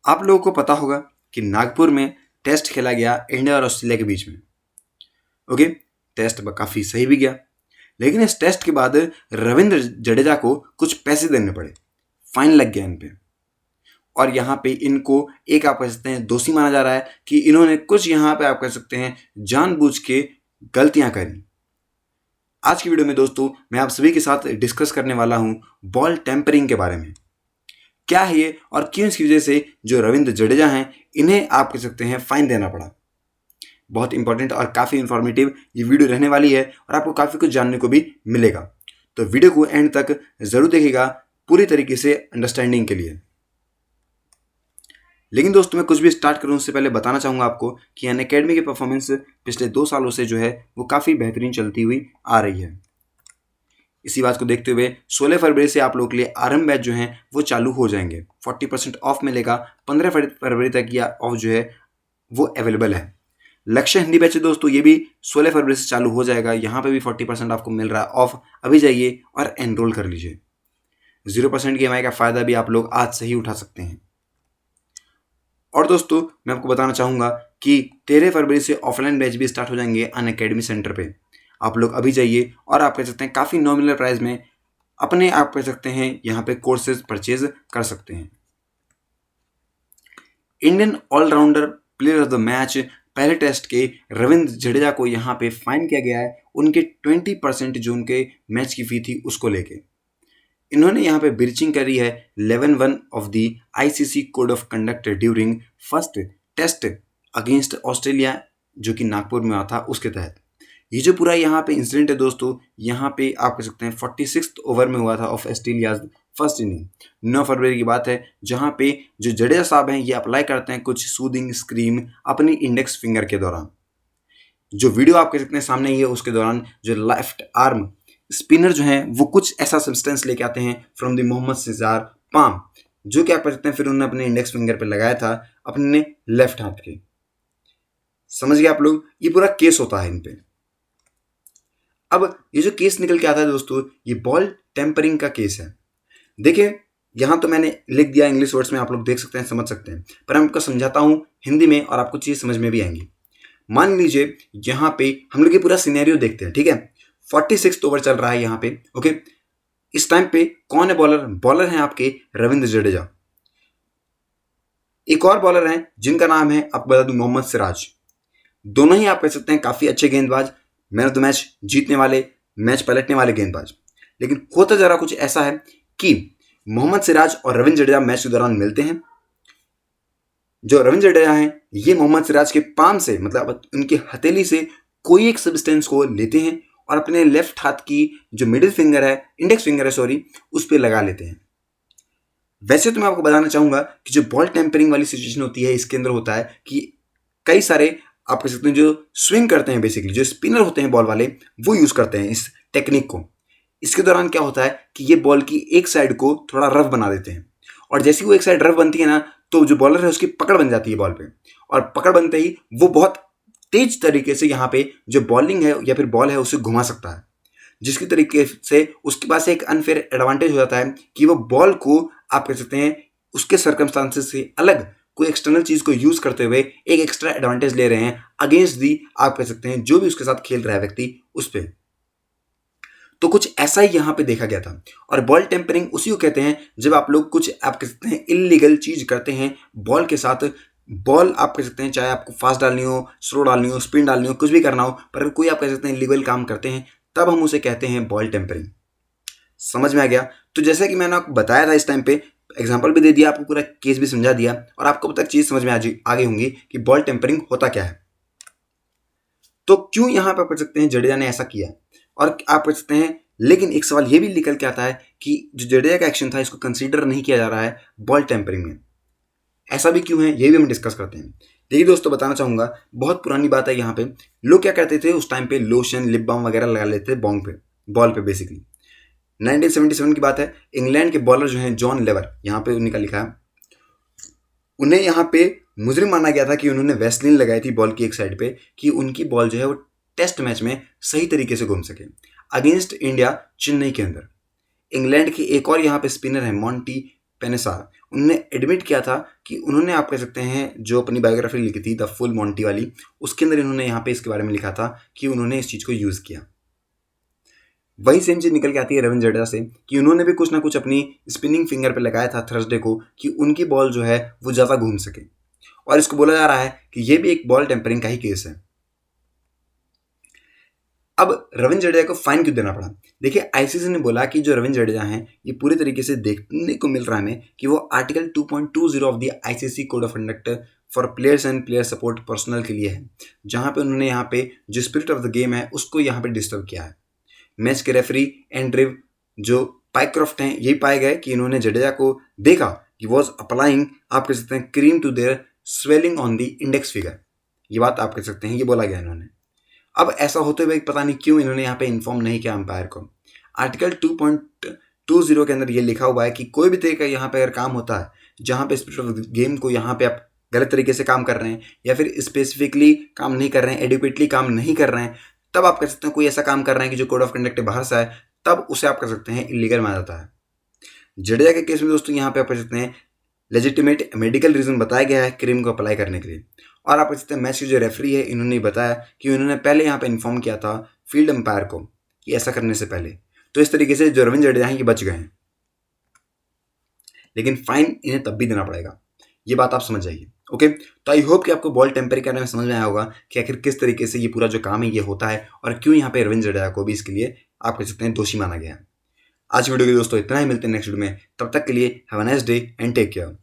आप लोगों को पता होगा कि नागपुर में टेस्ट खेला गया इंडिया और ऑस्ट्रेलिया के बीच में। ओके, टेस्ट काफ़ी सही भी गया, लेकिन इस टेस्ट के बाद रविंद्र जडेजा को कुछ पैसे देने पड़े, फाइन लग गया इन पे। और यहाँ पे इनको एक आप कह सकते हैं दोषी माना जा रहा है कि इन्होंने कुछ यहाँ पे आप कह सकते हैं जानबूझ के गलतियां करी। आज की वीडियो में दोस्तों मैं आप सभी के साथ डिस्कस करने वाला हूँ बॉल टेम्परिंग के बारे में। क्या है ये और क्यों इसकी वजह से जो रविंद्र जडेजा हैं इन्हें आप कह सकते हैं फाइन देना पड़ा। बहुत इंपॉर्टेंट और काफ़ी इंफॉर्मेटिव ये वीडियो रहने वाली है और आपको काफ़ी कुछ जानने को भी मिलेगा, तो वीडियो को एंड तक ज़रूर देखिएगा पूरी तरीके से अंडरस्टैंडिंग के लिए। लेकिन दोस्तों मैं कुछ भी स्टार्ट करूं उससे पहले बताना चाहूँगा आपको कि अनअकैडमी की परफॉर्मेंस पिछले 2 सालों से जो है वो काफ़ी बेहतरीन चलती हुई आ रही है। इसी बात को देखते हुए 16 फरवरी से आप लोगों के लिए आरंभ बैच जो हैं वो चालू हो जाएंगे। 40% ऑफ मिलेगा। 15 फरवरी तक यह ऑफ जो है वो अवेलेबल है। लक्ष्य हिंदी बैच दोस्तों ये भी 16 फरवरी से चालू हो जाएगा। यहाँ पे भी 40% आपको मिल रहा है ऑफ। अभी जाइए और एनरोल कर लीजिए। 0% की EMI का फ़ायदा भी आप लोग आज से ही उठा सकते हैं। और दोस्तों मैं आपको बताना चाहूँगा कि 13 फरवरी से ऑफलाइन बैच भी स्टार्ट हो जाएंगे अनअकैडमी सेंटर पे। आप लोग अभी जाइए और आप कह सकते हैं काफ़ी नॉमिनल प्राइस में अपने आप कह सकते हैं यहाँ पे कोर्सेज परचेज कर सकते हैं। Indian allrounder player of the match पहले टेस्ट के रविंद्र जडेजा को यहाँ पे फाइन किया गया है उनके 20% जो उनके मैच की फ़ी थी उसको लेके। इन्होंने यहाँ पे ब्रीचिंग करी है 11-1 of the ICC code of conduct during first test against Australia जो कि नागपुर में हुआ था उसके तहत। ये जो पूरा यहाँ पे इंसिडेंट है दोस्तों, यहाँ पे आप कह सकते हैं 46 ओवर में हुआ था ऑफ ऑस्ट्रेलिया फर्स्ट इनिंग। 9 फरवरी की बात है जहाँ पे जो जडेजा साहब हैं ये अप्लाई करते हैं कुछ सूदिंग स्क्रीम अपनी इंडेक्स फिंगर के दौरान। जो वीडियो आप कह सकते हैं सामने ही है उसके दौरान जो लेफ्ट आर्म स्पिनर जो हैं वो कुछ ऐसा सब्सटेंस लेके आते हैं from the Mohammed Siraj palm, जो कि आप कह सकते हैं फिर उन्होंने अपने इंडेक्स फिंगर पे लगाया था अपने लेफ्ट हाथ के। समझ गए आप लोग, ये पूरा केस होता है इन पे। अब ये जो केस निकल के आता है दोस्तों ये बॉल टेम्परिंग का केस है। देखिए यहाँ तो मैंने लिख दिया इंग्लिश वर्ड्स में, आप लोग देख सकते हैं समझ सकते हैं, पर मैं आपको समझाता हूँ हिंदी में और आपको चीज़ समझ में भी आएंगी। मान लीजिए यहाँ पे हम लोग ये पूरा सिनेरियो देखते हैं, ठीक है। 46 ओवर चल रहा है यहाँ पे, ओके। इस टाइम पे कौन है बॉलर? बॉलर हैं आपके रविंद्र जडेजा। एक और बॉलर हैं जिनका नाम है आपको बता दूं मोहम्मद सिराज। दोनों ही आप कह सकते हैं काफ़ी अच्छे गेंदबाज, मैन ऑफ द मैच जीतने वाले, मैच पलटने वाले गेंदबाज। लेकिन होता जरा कुछ ऐसा है कि मोहम्मद सिराज और रविंद्र जडेजा मैच के दौरान मिलते हैं। जो रविंद्र जडेजा हैं ये मोहम्मद सिराज के पाम से मतलब उनकी हथेली से कोई एक सब्सटेंस को लेते हैं और अपने लेफ्ट हाथ की जो मिडिल फिंगर है, इंडेक्स फिंगर है सॉरी, उस पर लगा लेते हैं। वैसे तो मैं आपको बताना चाहूँगा कि जो बॉल टेम्परिंग वाली सिचुएशन होती है इसके अंदर होता है कि कई सारे आप कह सकते हैं जो स्विंग करते हैं, बेसिकली जो स्पिनर होते हैं बॉल वाले वो यूज़ करते हैं इस टेक्निक को। इसके दौरान क्या होता है कि ये बॉल की एक साइड को थोड़ा रफ बना देते हैं और जैसे वो एक साइड रफ बनती है ना तो जो बॉलर है उसकी पकड़ बन जाती है बॉल पे, और पकड़ बनते ही वो बहुत तेज तरीके से यहाँ पे जो बॉलिंग है या फिर बॉल है उसे घुमा सकता है, जिसकी तरीके से उसके पास एक अनफेयर एडवांटेज हो जाता है कि वो बॉल को आप कह सकते हैं उसके सर्कमस्टांसेस से अलग कोई एक्सटर्नल चीज़ को यूज़ करते हुए एक एक्स्ट्रा एडवांटेज ले रहे हैं अगेंस्ट दी आप कह सकते हैं जो भी उसके साथ खेल रहा है व्यक्ति उस पर। तो कुछ ऐसा ही यहाँ पे देखा गया था। और बॉल टेम्परिंग उसी को कहते हैं जब आप लोग कुछ आप कह सकते हैं इलीगल चीज़ करते हैं बॉल के साथ। बॉल आप कह सकते हैं चाहे आपको फास्ट डालनी हो, स्लो डालनी हो, स्पिन डालनी हो, कुछ भी करना हो, पर कोई आप कह सकते हैं इलीगल काम करते हैं तब हम उसे कहते हैं बॉल टेम्परिंग। समझ में आ गया? तो जैसा कि मैंने आपको बताया था इस टाइम पे एग्जाम्पल भी दे दिया, आपको पूरा केस भी समझा दिया और आपको अब तक चीज़ समझ में आ गई होंगी कि बॉल टेम्परिंग होता क्या है। तो क्यों यहाँ पे आप कह सकते हैं जडेजा ने ऐसा किया, और आप कह सकते हैं लेकिन एक सवाल ये भी निकल के आता है कि जो जडेजा का एक्शन था इसको कंसीडर नहीं किया जा रहा है बॉल टेम्परिंग में। ऐसा भी क्यों है ये भी हम डिस्कस करते हैं। देखिए दोस्तों बताना चाहूँगा बहुत पुरानी बात है। यहाँ पे लोग क्या करते थे उस टाइम पे लोशन लिप बाम वगैरह लगा लेते थे बॉल पे बेसिकली। 1977 की बात है। इंग्लैंड के बॉलर जो हैं जॉन लेवर, यहाँ पे उन्हीं का लिखा है, उन्हें यहाँ पे मुजरिम माना गया था कि उन्होंने वैसलीन लगाई थी बॉल की एक साइड पे कि उनकी बॉल जो है वो टेस्ट मैच में सही तरीके से घूम सके अगेंस्ट इंडिया चेन्नई के अंदर। इंग्लैंड के एक और यहाँ पे स्पिनर है मॉन्टी पेनेसार, उन्होंने एडमिट किया था कि उन्होंने, आप कह सकते हैं, जो अपनी बायोग्राफी लिखी थी द फुल मोंटी वाली, उसके अंदर इन्होंने यहाँ पे इसके बारे में लिखा था कि उन्होंने इस चीज़ को यूज़ किया। वही सेम चीज़ निकल के आती है रविंद्र जडेजा से कि उन्होंने भी कुछ ना कुछ अपनी स्पिनिंग फिंगर पे लगाया था थर्सडे को कि उनकी बॉल जो है वो ज़्यादा घूम सके, और इसको बोला जा रहा है कि ये भी एक बॉल टेम्परिंग का ही केस है। अब रविंद्र जडेजा को फाइन क्यों देना पड़ा? देखिए, आईसीसी ने बोला कि जो रविंद्र जडेजा हैं, ये पूरी तरीके से देखने को मिल रहा है हमें कि वो article 2.20 of the ICC code of conduct for players and player support personal के लिए है, जहां पे उन्होंने यहाँ पे जो स्पिरिट ऑफ द गेम है उसको यहाँ पे डिस्टर्ब किया है। मैच के रेफरी एंड्रिव जो पाइक्रॉफ्ट हैं, यही पाए गए कि इन्होंने जडेजा को देखा कि वॉज अप्लाइंग, आप कह सकते हैं, cream to their swelling on the index figure. ये बात आप कह सकते हैं, ये बोला गया इन्होंने। अब ऐसा होते हुए पता नहीं क्यों इन्होंने यहाँ पे इन्फॉर्म नहीं किया अंपायर को। आर्टिकल 2.20 के अंदर ये लिखा हुआ है कि कोई भी तरीके का यहाँ पे अगर काम होता है जहाँ पे स्पिरिट ऑफ द गेम को यहाँ पे आप गलत तरीके से काम कर रहे हैं या फिर स्पेसिफिकली काम नहीं कर रहे हैं, एडिक्वेटली काम नहीं कर रहे हैं, तब आप कर सकते हैं कोई ऐसा काम कर रहे हैं कि जो कोड ऑफ कंडक्ट के बाहर से है, तब उसे आप कर सकते हैं इलीगल माना जाता है। जडेजा के केस में दोस्तों यहाँ पे आप कर सकते हैं लेजिटिमेट मेडिकल रीजन बताया गया है क्रीम को अप्लाई करने के लिए, और आप कह सकते हैं मैच के जो रेफरी है इन्होंने बताया कि उन्होंने पहले यहाँ पे इन्फॉर्म किया था फील्ड अंपायर को कि ऐसा करने से पहले, तो इस तरीके से जो रविंद्र जडेजा हैं ये बच गए हैं। लेकिन फाइन इन्हें तब भी देना पड़ेगा, ये बात आप समझ जाइए। ओके, तो आई होप कि आपको बॉल टेम्परिंग करने में समझ में आया होगा कि आखिर किस तरीके से ये पूरा जो काम है ये होता है और क्यों यहाँ पे रविंद्र जडेजा को भी इसके लिए आप कह सकते हैं दोषी माना गया है। आज वीडियो के दोस्तों इतना ही, मिलते हैं नेक्स्ट वीडियो में, तब तक के लिए have a nice day and take care.